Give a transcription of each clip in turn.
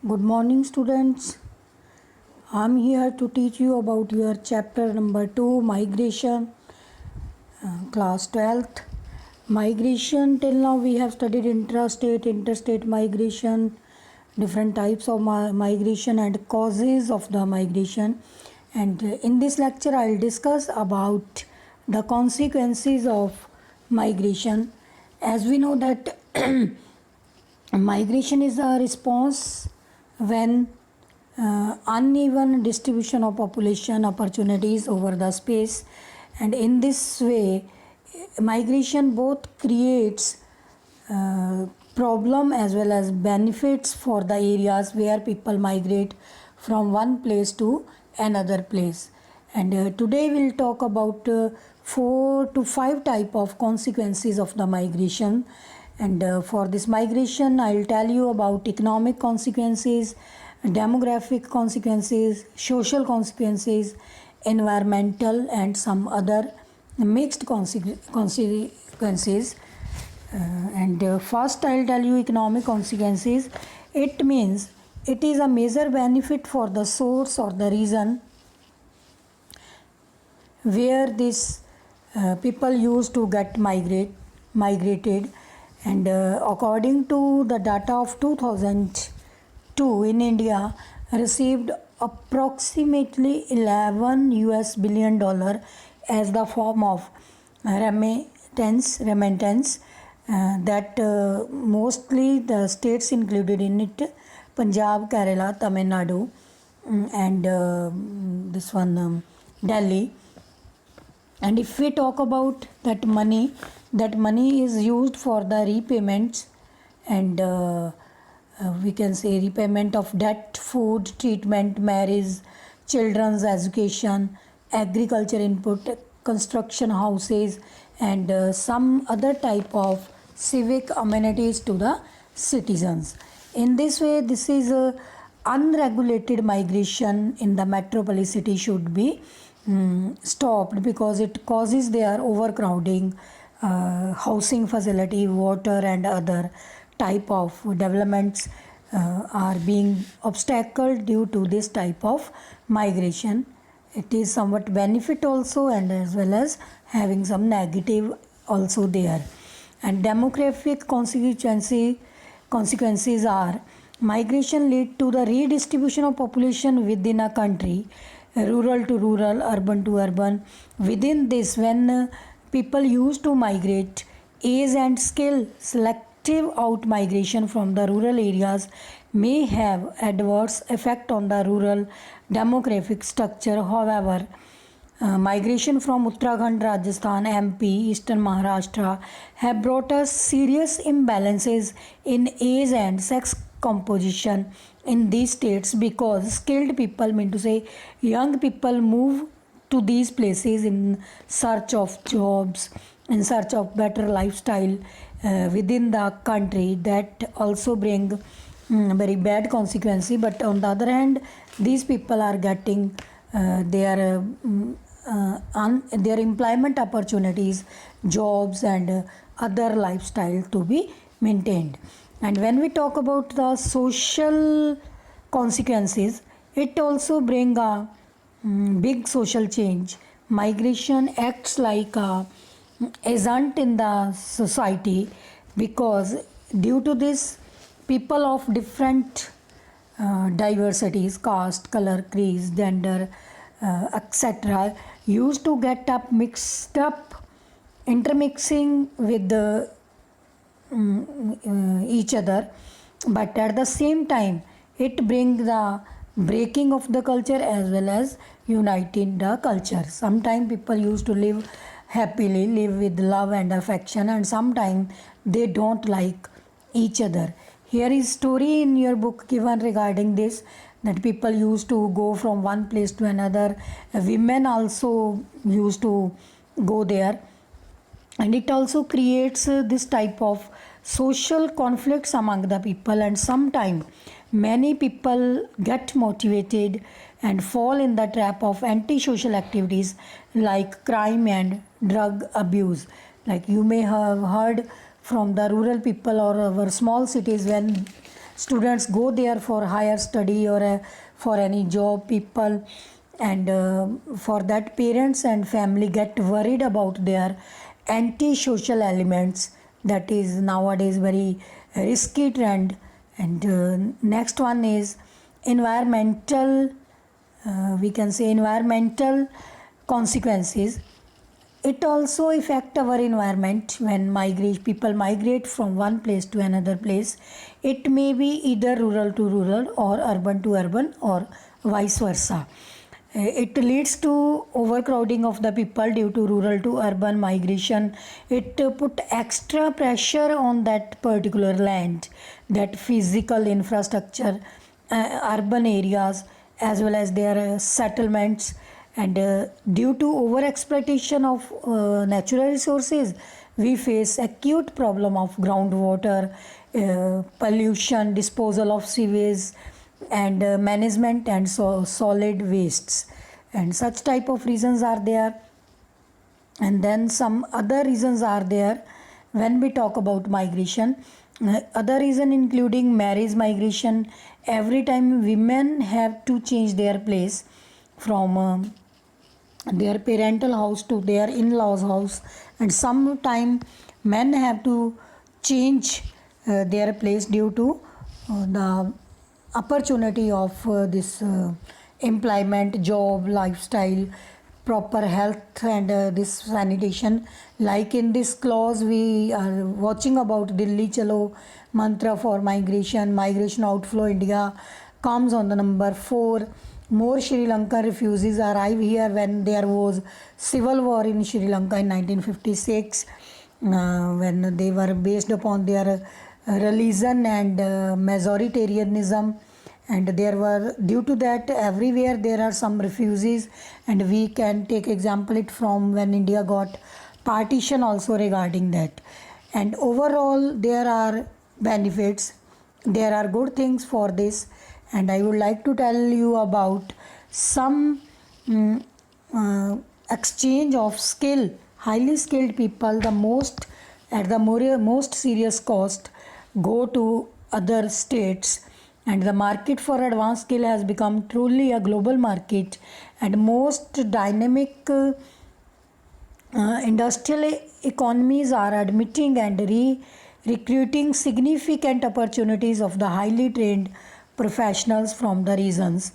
Good morning, students. I'm here to teach you about your chapter number 2, migration, class 12th. Migration, till now we have studied interstate migration, different types of migration and causes of the migration. And in this lecture, I'll discuss about the consequences of migration. As we know that migration is a response when uneven distribution of population opportunities over the space, and in this way migration both creates problem as well as benefits for the areas where people migrate from one place to another place. And today we'll talk about 4 to 5 type of consequences of the migration. And for this migration, I'll tell you about economic consequences, demographic consequences, social consequences, environmental, and some other mixed consequences. First, I'll tell you economic consequences. It means it is a major benefit for the source or the region where these people used to get migrated. And according to the data of 2002, in India received approximately $11 billion as the form of remittance, that mostly the states included in it: Punjab, Kerala, Tamil Nadu, and this one Delhi. And if we talk about that money is used for the repayments, and we can say repayment of debt, food, treatment, marriage, children's education, agriculture input, construction houses, and some other type of civic amenities to the citizens. In this way, this is unregulated migration in the metropolis city should be stopped, because it causes their overcrowding, housing facility, water, and other type of developments are being obstacled due to this type of migration. It is somewhat benefit also, and as well as having some negative also there. And demographic consequences are: migration lead to the redistribution of population within a country, rural to rural, urban to urban. Within this, when people used to migrate, age and skill selective out migration from the rural areas may have adverse effect on the rural demographic structure. However, migration from Uttarakhand, Rajasthan, MP, Eastern Maharashtra have brought us serious imbalances in age and sex composition in these states, because skilled people, mean to say young people, move to these places in search of jobs, in search of better lifestyle within the country. That also bring very bad consequences. But on the other hand, these people are getting their employment opportunities, jobs, and other lifestyle to be maintained. And when we talk about the social consequences, it also bring a big social change. Migration acts like a agent in the society, because due to this, people of different diversities, caste, color, creed, gender, etc., used to get mixed up, intermixing with the each other. But at the same time, it brings the breaking of the culture as well as uniting the culture. Sometimes people used to live happily, live with love and affection, and sometimes they don't like each other. Here is story in your book given regarding this, that people used to go from one place to another. Women also used to go there, and it also creates this type of social conflicts among the people. And sometimes many people get motivated and fall in the trap of antisocial activities like crime and drug abuse. Like you may have heard from the rural people or our small cities, when students go there for higher study or for any job people, and for that parents and family get worried about their anti-social elements. That is nowadays very risky trend. And next one is environmental, we can say environmental consequences. It also affect our environment when people migrate from one place to another place. It may be either rural to rural or urban to urban or vice versa. It leads to overcrowding of the people due to rural to urban migration. It put extra pressure on that particular land, that physical infrastructure, urban areas, as well as their settlements. And due to over exploitation of natural resources, we face acute problem of groundwater, pollution, disposal of sewage, and management and solid wastes, and such type of reasons are there. And then some other reasons are there when we talk about migration. Other reason including marriage migration. Every time women have to change their place from their parental house to their in-laws house, and sometime men have to change their place due to the opportunity of this employment, job, lifestyle, proper health, and this sanitation. Like in this clause we are watching about Delhi Chalo mantra for migration outflow India comes on the number 4. More Sri Lankan refugees arrive here when there was civil war in Sri Lanka in 1956, when they were based upon their religion and majoritarianism. And there were, due to that, everywhere there are some refugees, and we can take example it from when India got partition also regarding that. And overall there are benefits, there are good things for this, and I would like to tell you about some exchange of skill. Highly skilled people, the most at the most serious cost, go to other states, and the market for advanced skill has become truly a global market, and most dynamic industrial economies are admitting and recruiting significant opportunities of the highly trained professionals from the regions,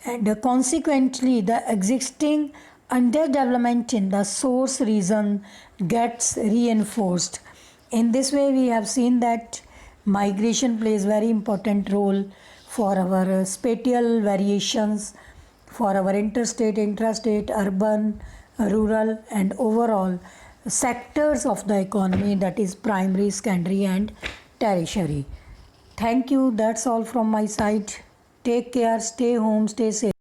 and consequently the existing underdevelopment in the source region gets reinforced. In this way we have seen that migration plays very important role for our spatial variations, for our interstate, intrastate, urban, rural, and overall sectors of the economy, that is primary, secondary, and tertiary. Thank you. That's all from my side. Take care, stay home, stay safe.